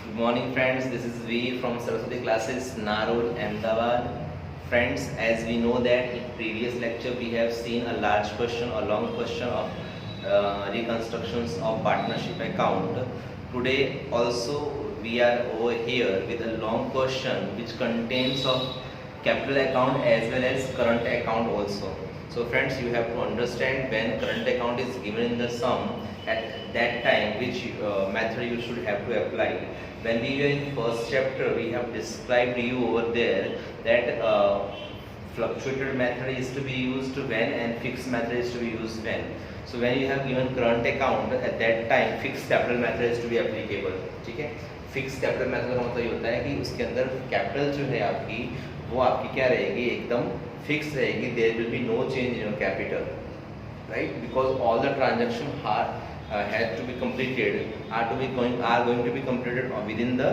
Good morning, friends. This is V from Saraswati Classes, Narol, Ahmedabad. Friends, as we know that in previous lecture we have seen a large question, a long question of reconstructions of partnership account. Today also we are over here with a long question which contains of capital account as well as current account also. So friends, you have to understand when current account is given in the sum, at that time which method you should have to apply. When we were in first chapter, we have described you over there that fluctuated method is to be used when and fixed method is to be used when. So when you have given current account, at that time fixed capital method is to be applicable. ठीक है, fix capital method का मतलब ये होता है कि उसके अंदर कैपिटल जो है आपकी वो आपकी क्या रहेगी, एकदम फिक्स रहेगी. There will be no change in your capital, right? Because all the transactions had to be completed are going to be completed within the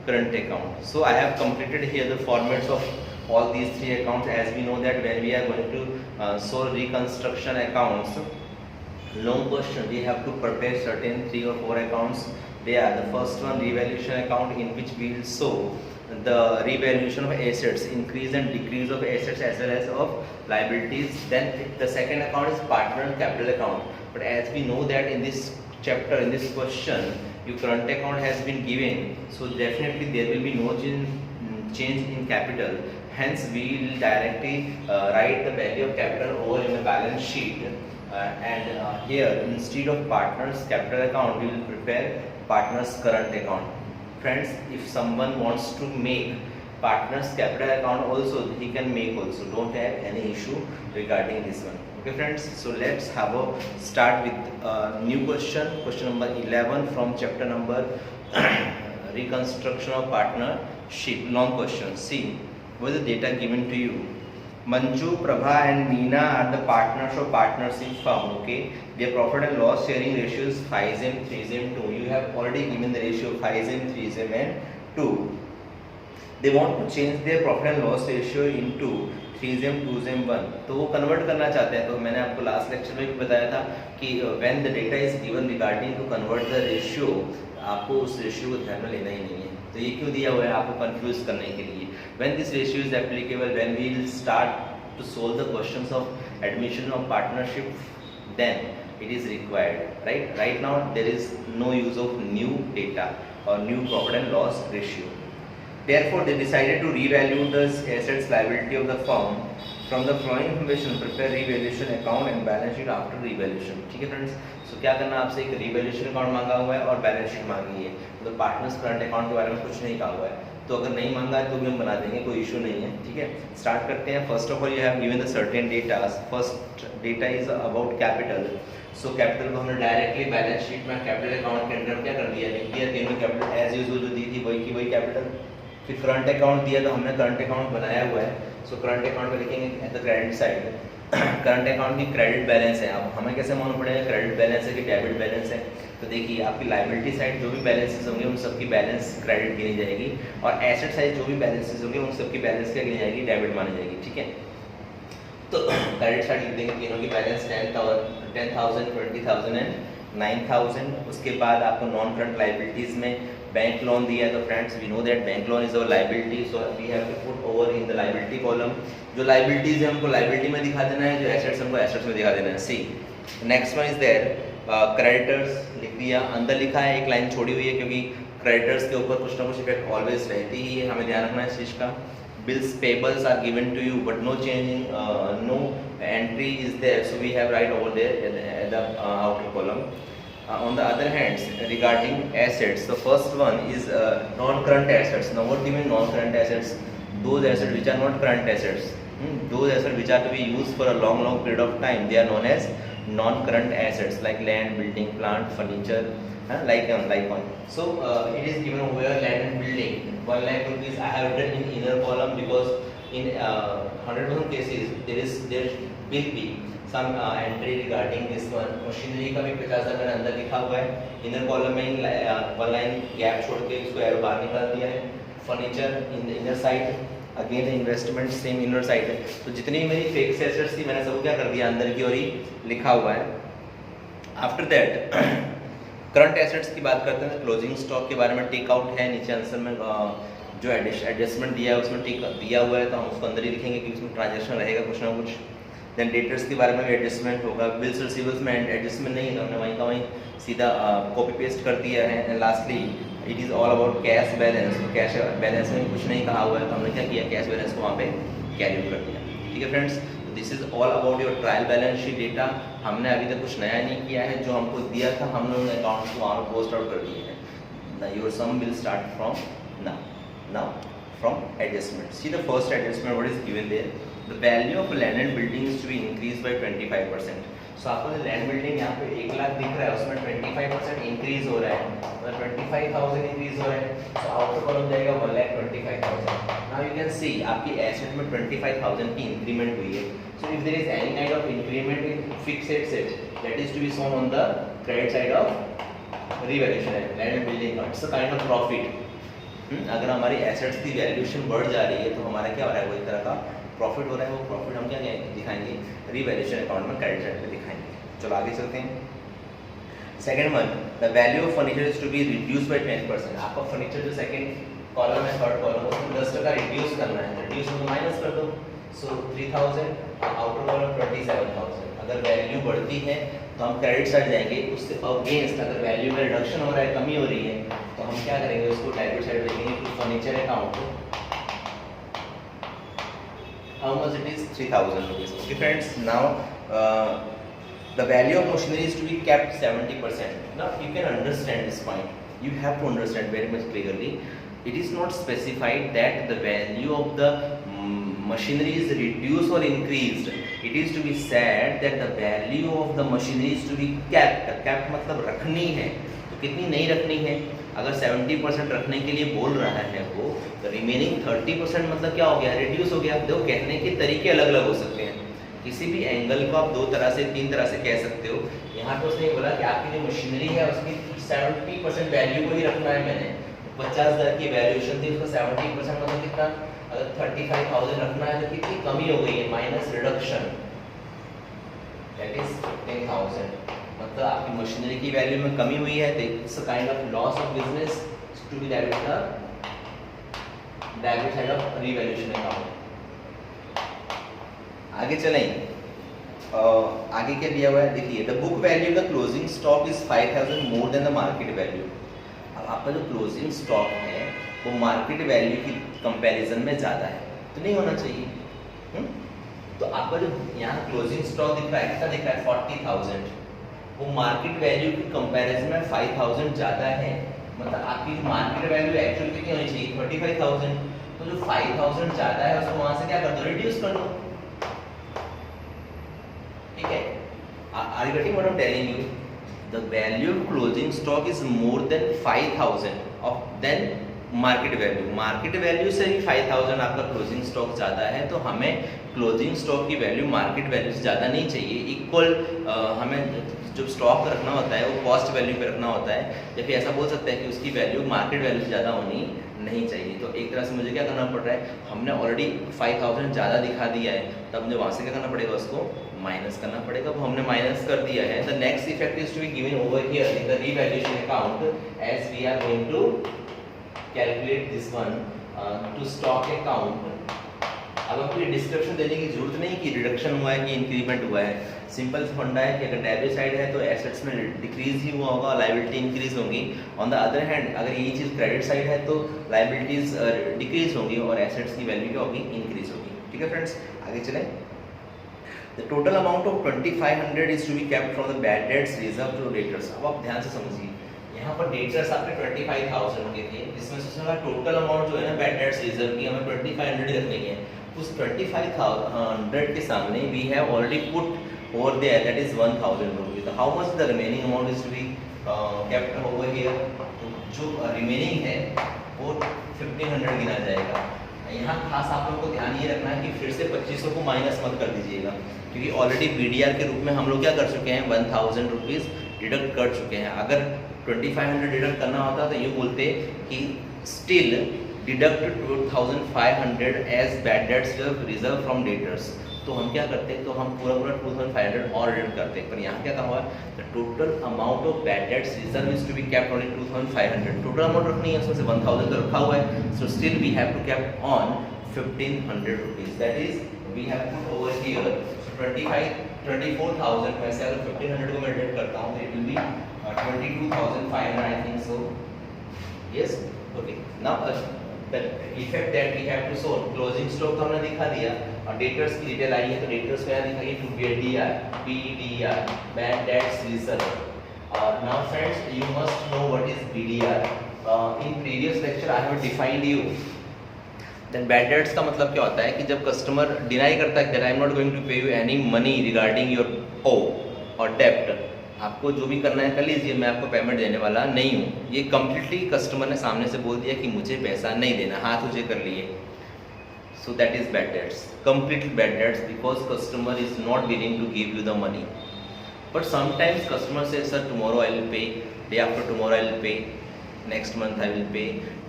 current account. So I have completed here the formats of all these three accounts. As we know that when we are going to solve reconstruction accounts, long question, we have to prepare certain 3 or 4 accounts. They are the first one, revaluation account, in which we will show the revaluation of assets, increase and decrease of assets as well as of liabilities. Then the second account is partner capital account. But as we know that in this chapter, in this question, your current account has been given, so definitely there will be no change in capital. Hence we will directly write the value of capital over in the balance sheet. Here instead of partners capital account, we will prepare partners current account. Friends, if someone wants to make partners capital account also, he can make also. Don't have any issue regarding this one. Okay friends, so let's have a start with a new question, question number 11 from chapter number reconstruction of partnership. Long question. See, what is the data given to you? Manju, Prabha and Meena are the partners of partnership firm. Okay, their profit and loss sharing ratio is 5 3 2. You have already given the ratio 5 3 and 2. They want to change their profit and loss ratio into 3 2 1. तो वो convert करना चाहते हैं. तो मैंने आपको last lecture में भी बताया था कि when the data is given regarding to convert the ratio, आपको उस रेशियो को ध्यान में लेना ही नहीं है. तो ये क्यों दिया हुआ है? आपको कंफ्यूज करने के लिए. When this ratio is applicable, when we will start to solve the questions of admission of partnership, then it is required. Right now there is no use of new data or new profit and loss ratio. Therefore, they decided to revalue the assets liability of the firm. From the following information, prepare revaluation account and balance sheet after revaluation. ठीक है friends, सो क्या करना, आपसे एक revaluation account मांगा हुआ है और बैलेंस शीट मांगी है. तो पार्टनर्स करंट अकाउंट के बारे में कुछ नहीं कहा हुआ है. तो अगर नहीं मांगा है तो भी हम बना देंगे, कोई इशू नहीं है. ठीक है, स्टार्ट करते हैं. First of all you have given the certain data. First data is about capital. So capital को हमने डायरेक्टली बैलेंस शीट में कैपिटल अकाउंट के अंदर क्या कर दिया, लिख दिया. तीनों कैपिटल एज यूजुअल जो दी थी वही की वही कैपिटल. फिर करंट अकाउंट दिया तो हमने करंट अकाउंट बनाया हुआ है. सो करंट अकाउंट में लिखेंगे at the credit side. Current account की क्रेडिट बैलेंस है. अब हमें कैसे मालूम पड़ेगा क्रेडिट बैलेंस है कि डेबिट बैलेंस है? तो देखिए, आपकी लायबिलिटी साइड जो भी बैलेंसेस होंगे उन सबकी बैलेंस क्रेडिट गिनी जाएगी, और एसेट साइड जो भी बैलेंसेस होंगे उन सबकी बैलेंस क्या गिनी जाएगी, डेबिट मानी जाएगी. ठीक है, तो क्रेडिट साइड लिख देंगे तीनों की बैलेंस 10,000 20,000 एंड 9,000. उसके बाद आपको नॉन करंट लाइबिलिटीज में बैंक लोन दिया है. तो friends, we know that bank loan is our liability, so we have to put over in the liability column. जो लाइबिलिटीज है हमको लाइबिलिटी में दिखा देना है, जो एसेट्स हमको एसेट्स में दिखा देना है. See next one is there creditors लिख दिया. अंदर लिखा है, एक लाइन छोड़ी हुई है क्योंकि क्रेडिटर्स के ऊपर कुछ ना कुछ इफेक्ट ऑलवेज रहती ही है, हमें ध्यान रखना है इस चीज़ का. Bills payables are given to you, but no change in no entry is there, so we have right over there at the outer column. On the other hand, regarding assets, the first one is non-current assets. Now, what do you mean non-current assets? Those assets which are not current assets. Those assets which are to be used for a long period of time, they are known as non-current assets, like land, building, plant, furniture, like one. So it is given over land and building 1 lakh rupees. I have written in inner column because in 100% cases there will be some entry regarding this one. Machinery का भी 50,000 मैंने अंदर लिखा हुआ है. Inner column में 1 line gap छोड़ के उसको एरो बाहर निकाल दिया है. Furniture in the inner side, again investment same inner side है. तो जितनी मेरी फिक्स एसेट्स थी मैंने सब क्या कर दिया, अंदर की ओर ही लिखा हुआ है. आफ्टर दैट करंट एसेट्स की बात करते हैं, क्लोजिंग स्टॉक के बारे में टेक आउट है, नीचे आंसर में जो एडजस्टमेंट दिया है उसमें टेक दिया हुआ है तो हम उसको अंदर ही लिखेंगे कि उसमें ट्रांजेक्शन रहेगा कुछ ना कुछ। देन डेटर्स के बारे में भी एडजस्टमेंट होगा, बिल्स रिसीवर्स में एडजस्टमेंट नहीं है तो हमने वहीं का वहीं सीधा कॉपी पेस्ट कर दिया है। And lastly it is all about cash balance, तो कैश बैलेंस में कुछ नहीं कहा हुआ है तो हमने क्या किया, कैश बैलेंस को वहाँ पे कैरी कर दिया। ठीक है friends, this is all about your trial balance sheet data. हमने अभी तक कुछ नया नहीं किया है, जो हमको दिया था हम लोगों ने अकाउंट को वहाँ पोस्ट आउट कर दिए हैं। Your sum will start from now from adjustment. See the first adjustment what is given there, the value of land and building is to be increased by 25%. So आपको जो land building यहाँ पे 1 लाख दिख रहा है उसमें 25% इंक्रीज हो रहा है, मतलब 25,000 इंक्रीज हो रहा है, तो आउटर कॉलम जाएगा 1,25,000. नाउ यू कैन सी आपकी एसेट में 25,000 की इंक्रीमेंट हुई है. So if there is any kind of increment in fixed assets that is to be shown on the credit side of revaluation है लैंड एंड बिल्डिंग का. It's a kind of profit. अगर हमारी assets की valuation बढ़ जा रही है तो हमारा क्या हो रहा है, वो एक तरह का प्रॉफिट हो रहा है. वो प्रॉफिट हम क्या दिखाएंगे, रिवैल्यूएशन अकाउंट में क्रेडिट साइड पे दिखाएंगे. चलो आगे चलते हैं. Second one, the value of furniture is to be reduce by 10%. आपका फर्नीचर जो सेकंड कॉलम है, थर्ड कॉलम, उसमें 10% रिड्यूस करना है. रिड्यूस को माइनस कर दो. सो 3,000, आउटर कॉलम 27,000. अगर वैल्यू बढ़ती है तो हम क्रेडिट साइड जाएंगे, उससे अगेंस्ट अगर वैल्यू में रिडक्शन हो रहा है, कमी हो रही है, तो हम क्या करेंगे, उसको डेबिट साइड लिखेंगे कि furniture account how much it is 3,000 rupees. Okay friends, now the value of machinery is to be kept 70%. Now you can understand this point, you have to understand very much clearly. It is not specified that the value of the machinery is reduced or increased. It is to be said that the value of the machinery is to be kept. kept मतलब रखनी है, तो कितनी नहीं रखनी है. अगर 70% रखने के लिए बोल रहा है वो, तो रिमेनिंग 30% मतलब क्या हो गया, रिड्यूस हो गया. देखो कहने के तरीके अलग अलग हो सकते हैं. किसी भी एंगल को आप 2 तरह से 3 तरह से कह सकते हो. यहाँ पे उसने बोला कि आपकी जो मशीनरी है उसकी 70% वैल्यू को ही रखना है. मैंने 50,000 की वैल्यूएशन थी, उसका 70% मतलब कितना, अगर 35,000 रखना है तो कितनी कमी हो गई है, माइनस रिडक्शन, दैट इज 15,000. मतलब आपकी मशीनरी की वैल्यू में कमी हुई है, तो it's a kind of loss of business to be debit side of revaluation account. आगे चलें. आगे क्या दिया हुआ है देखिए, the book value the closing stock is 5,000 more than the market value. अब आपका जो क्लोजिंग स्टॉक है वो मार्केट वैल्यू की कंपैरिजन में ज़्यादा है, तो नहीं होना चाहिए. तो आपका जो यहाँ क्लोजिंग स्टॉक दिख रहा है, कितना दिख रहा है, 40,000, वो मार्केट वैल्यू की कंपैरिजन में 5,000 ज़्यादा है. मतलब आपकी मार्केट वैल्यू एक्चुअल कितनी होनी चाहिए, 35,000. तो जो 5,000 ज़्यादा है उसको वहाँ से क्या कर दो, रिड्यूस कर दो. ठीक है. Are you getting what I'm telling you? The value of closing stock is more than 5,000 of then market value. Market value से भी 5,000 आपका क्लोजिंग स्टॉक ज़्यादा है, तो हमें क्लोजिंग स्टॉक की वैल्यू मार्केट वैल्यू से ज़्यादा नहीं चाहिए. इक्वल हमें जो स्टॉक रखना होता है वो कॉस्ट वैल्यू पे रखना होता है, या फिर ऐसा बोल सकते हैं कि उसकी वैल्यू मार्केट वैल्यू से ज़्यादा होनी नहीं चाहिए. तो एक तरह से मुझे क्या करना पड़ रहा है, हमने ऑलरेडी 5,000 ज़्यादा दिखा दिया है, तब मुझे वहाँ से क्या करना पड़ेगा, उसको माइनस करना पड़ेगा. वो हमने माइनस कर दिया है. The next effect is to be given over here in the revaluation account as we are going to calculate this one to stock account. अब आपको ये डिस्क्रिप्शन देने की जरूरत नहीं कि रिडक्शन हुआ है कि इंक्रीमेंट हुआ है. सिंपल फंडा है कि अगर डेबिट साइड है तो एसेट्स में डिक्रीज ही हुआ होगा, लायबिलिटी इंक्रीज होंगी. ऑन द अदर हैंड अगर यही चीज़ क्रेडिट साइड है तो लायबिलिटीज डिक्रीज होंगी और एसेट्स की वैल्यू क्या होगी, इंक्रीज होगी. ठीक है फ्रेंड्स, आगे चलें. The total amount of 2,500 is to be kept from the bad debts reserved to debtors. अब आप ध्यान से समझिए, यहाँ पर डेटर्स आपके 25,000 के थे, जिसमें से उसका टोटल अमाउंट जो है ना बैड डेट्स रिजर्व की हमें 2,500 रखने के हैं. उस 2,500 के सामने we have already put over there that is 1,000 rupees. How much the remaining amount is to be kept over here. जो रिमेनिंग है वो 1,500 गिना जाएगा. यहाँ खास आप लोगों को ध्यान ये रखना है कि फिर से 2500 को माइनस मत कर दीजिएगा, क्योंकि ऑलरेडी BDR के रूप में हम लोग क्या कर चुके हैं, 1,000 रुपीज़ डिडक्ट कर चुके हैं. अगर 2,500 डिडक्ट करना होता तो ये बोलते कि still deduct 2,500 as bad debts reserve from debtors. तो हम क्या करते हैं, तो हम पूरा 2500 और रिटर्न करते हैं। पर यहाँ क्या कहा हुआ है, the total amount of bad debts reserve is to be kept only 2500। Total amount रखनी है, उसमें से 1000 तो रखा हुआ है, so still we have to kept on 1500 rupees, that is we have put over here 24,000 में से अगर 1500 को मैं डिडक्ट करता हूँ तो it will B 22,500 I think so, yes okay. Now the effect that we have to show, closing stock तो हमने दिखा दिया, और डेटर्स की डिटेल आई है, तो डेटर्स को यहाँ दिखाइए to BDR, BDR, bad debts reserve. Now friends, you must know what is BDR. In previous lecture I have defined you. Then bad debts का मतलब क्या होता है कि जब कस्टमर डिनाई करता है that I am not going to pay you any money regarding your owe or debt, आपको जो भी करना है कर लीजिए, मैं आपको पेमेंट देने वाला नहीं हूँ। ये कम्प्लीटली कस्टमर ने सामने से बोल दिया कि मुझे पैसा नहीं देना, हाथ ऊंचे कर लिए, so that is bad debts, completely bad debts, because customer is not willing to give you the money. But sometimes customer से sir tomorrow I will pay, day after tomorrow I will pay, next month I will pay,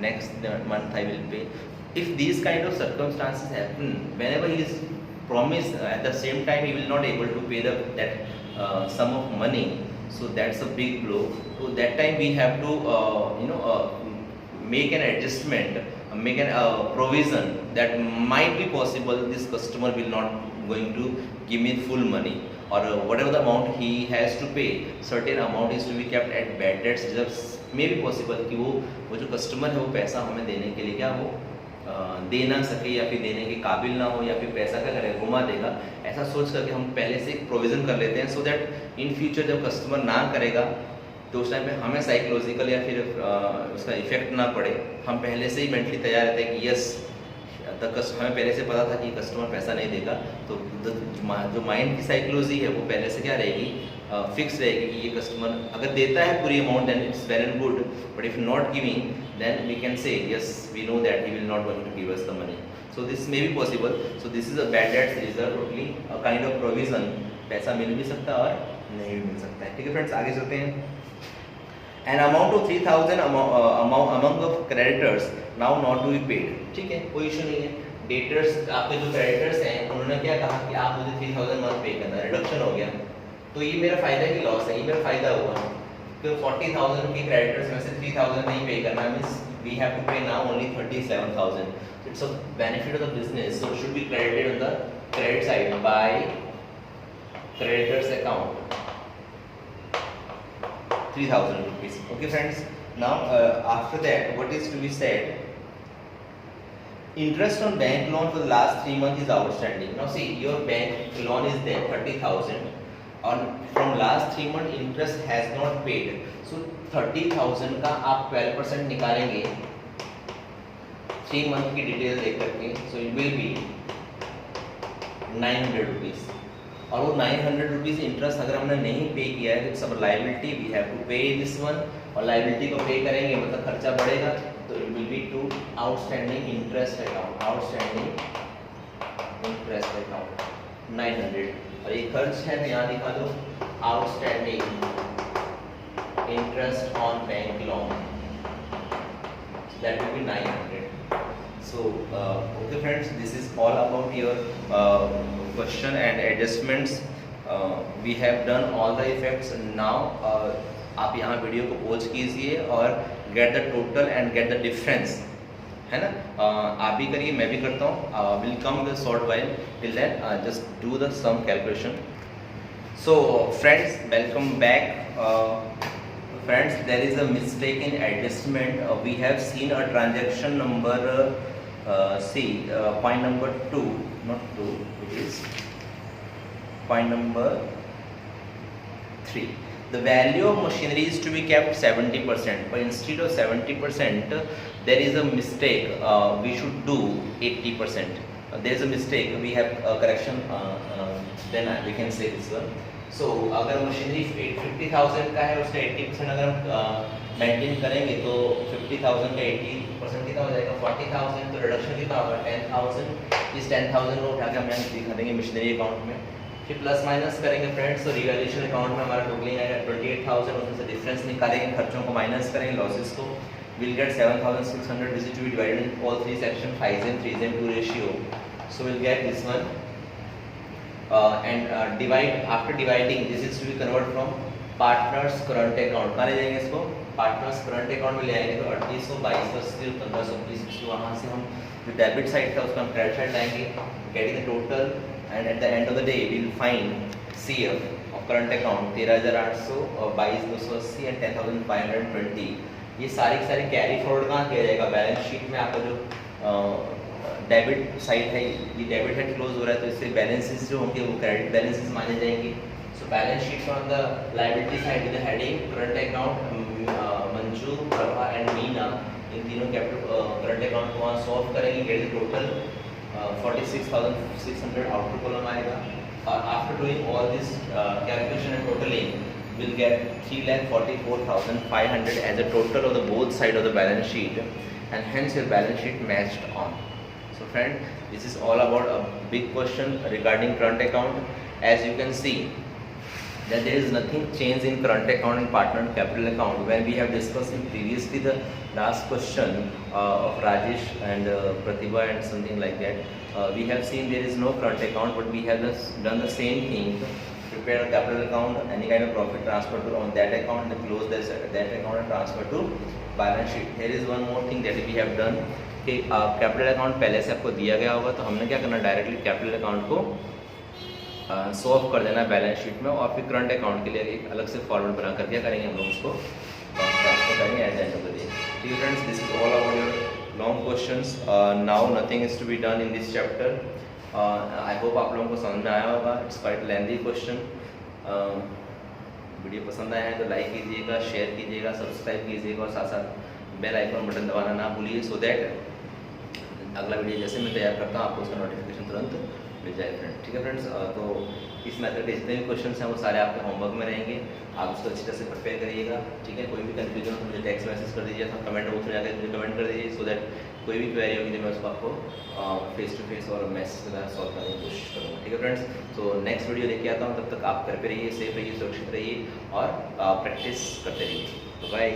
next month I will pay. If this kind of circumstances happen, whenever he is promised at the same time he will not able to pay that sum of money, so that's a big blow. So that time we have to make an adjustment, make an provision that might be possible this customer will not going to give me full money, or whatever the amount he has to pay, certain amount is to be kept at bad debts reserves. may be possible कि वो जो customer है वो पैसा हमें देने के लिए क्या हो दे ना सके, या फिर देने के काबिल ना हो, या फिर पैसा क्या करेगा घुमा देगा, ऐसा सोच करके हम पहले से एक प्रोविज़न कर लेते हैं, सो दैट इन फ्यूचर जब कस्टमर ना करेगा तो उस टाइम पे हमें साइकोलॉजिकल या फिर उसका इफेक्ट ना पड़े। हम पहले से ही मेंटली तैयार रहते हैं कि यस हमें पहले से पता था कि कस्टमर पैसा नहीं देगा, तो जो माइंड की साइकोलॉजी है वो पहले से क्या रहेगी, फिक्स रहेगी कि ये कस्टमर अगर देता है पूरी amount then it's well and good, but if not giving then we can say yes we know that he will not going to give us the money, so this may be possible. So this is a bad debts reserve, totally a kind of provision, पैसा मिल भी सकता है और नहीं भी मिल सकता है। ठीक है फ्रेंड्स, आगे चलते हैं। An amount of 3,000 among of creditors now not to be paid, ठीक है कोई इशू नहीं है। डेटर्स आपके जो क्रेडिटर्स हैं उन्होंने क्या कहा कि आप मुझे 3,000 मत पे करना, रिडक्शन हो गया, तो ये मेरा फायदा की लॉस है, ये मेरा फायदा हुआ। तो 40,000 के क्रेडिटर्स में से 3,000 नहीं पे करना, मींस वी हैव टू पे now only 37,000, it's a benefit of the business, so should be credited on the credit side by creditors account 3,000 rupees. Okay friends, now after that what is to be said, interest on bank loan for the last 3 months is outstanding. Now see, your bank loan is there 30,000, on from last 3 months interest has not paid, so 30,000 का आप 12% निकालेंगे 3 month की detail देख करके, so it will be 900 rupees, और वो 900 rupees interest अगर हमने नहीं पे किया है तो it's our liability, we have to pay this one, और लायबिलिटी को पे करेंगे मतलब खर्चा बढ़ेगा, तो it will be to outstanding interest account, outstanding interest account 900, और ये खर्च है तो यहाँ दिखा दो outstanding interest on bank loan, that will be 900. So okay friends, this is all about your question and adjustments. We have done all the effects. Now आप यहाँ वीडियो को पॉज कीजिए और get the total and get the difference, है ना, आप भी करिए मैं भी करता हूँ, will come with a short while, till then just do the sum calculation. So friends, welcome back. Friends, there is a mistake in adjustment. We have seen a transaction number point number 2, not 2, it is point number 3. The value of machinery is to be kept 70%, but instead of 70% there is a mistake, we should do 80%. There is a mistake, we have correction, then we can say this one. So अगर machinery 50,000 का है उसका 80% अगर हम maintain करेंगे तो 50,000 का 80% कितना हो जाएगा 40,000, तो रिडक्शन कितना होगा 10,000, इस 10,000 को उठा के हम यहाँ दिखा देंगे मशीनरी अकाउंट में, फिर प्लस माइनस करेंगे फ्रेंड्स, तो रिवैल्यूएशन अकाउंट में हमारा टोटल आएगा 28,000, उसमें से डिफरेंस निकालेंगे, खर्चों को माइनस करेंगे, लॉसेस को, will get 7,600 which is to be divided in all 3 section 5 and 3 and 2 ratio, so we'll get this one and divide. After dividing, this is to be convert from partners current account. कहाँ ले जाएंगे इसको? Partners current account में ले आएंगे. तो 3800, 2280, 1520. वहाँ से हम जो डेबिट साइड था उसका हम क्रेडिट साइड लाएंगे, getting the total, and at the end of the day we will find CF of current account 13800 और 22280 एंड 10520. ये सारी कैरी फॉरवर्ड कहाँ किया जाएगा? बैलेंस शीट में. आपका जो डेबिट साइड है, ये डेबिट साइड क्लोज हो रहा है, तो इससे बैलेंसेस जो होंगे वो क्रेडिट बैलेंसेस माने जाएंगे. So balance sheet on the liability side with the heading current account, Manju, Prabha and Meena, इन तीनों कैपिटल करंट अकाउंट को वहाँ सॉल्व करेंगे. Get the total 46,600 output column आएगा. और after doing all this calculation and totalling will get 3,44,500 as a total of the both side of the balance sheet, and hence your balance sheet matched on. So friend, this is all about a big question regarding current account. As you can see that there is nothing changed in current account and partner capital account. When we have discussed in previously the last question of Rajesh and Pratibha and something like that, we have seen there is no current account, but we have just done the same thing. Prepare a capital account, any kind of profit transfer to on that account, and close that account and transfer to balance sheet. Here is one more thing that we have done कि capital account पहले से आपको दिया गया होगा, तो हमने क्या करना, डायरेक्टली कैपिटल अकाउंट को सॉल्व कर देना बैलेंस शीट में, और फिर करंट अकाउंट के लिए एक अलग से फॉर्मेट बना कर क्या करेंगे, हम लोग उसको ट्रांसफर करेंगे at the end of the day. ठीक है friends, this is all about your long questions. Now nothing is to be done in this chapter. I hope आप लोगों को समझ में आया होगा. It's quite lengthy question. Video पसंद आया है तो लाइक कीजिएगा, शेयर कीजिएगा, सब्सक्राइब कीजिएगा, और साथ साथ बेल आइकन बटन दबाना ना भूलिए, सो दैट अगला वीडियो जैसे मैं तैयार करता हूँ आपको उसका नोटिफिकेशन तुरंत मिल जाए फ्रेंड. ठीक है फ्रेंड्स, तो इस मेथड के जितने भी क्वेश्चन हैं वो सारे आपके होमवर्क में रहेंगे. आप उसको अच्छी तरह से प्रिपेयर करिएगा. ठीक है, कोई भी कंफ्यूजन हो तो मुझे टेक्स्ट मैसेज कर दीजिए, तो कमेंट बॉक्स में जाकर मुझे कमेंट कर दीजिए, सो दैट कोई भी क्वेरी होगी तो मैं उसको आपको फेस टू फेस और मैसेज के द्वारा सॉल्व करने की कोशिश करूँगा. ठीक है फ्रेंड्स, तो नेक्स्ट वीडियो लेके आता हूँ. तब तक आप घर पे रहिए, सेफ रहिए, सुरक्षित रहिए और प्रैक्टिस करते रहिए. तो बाय.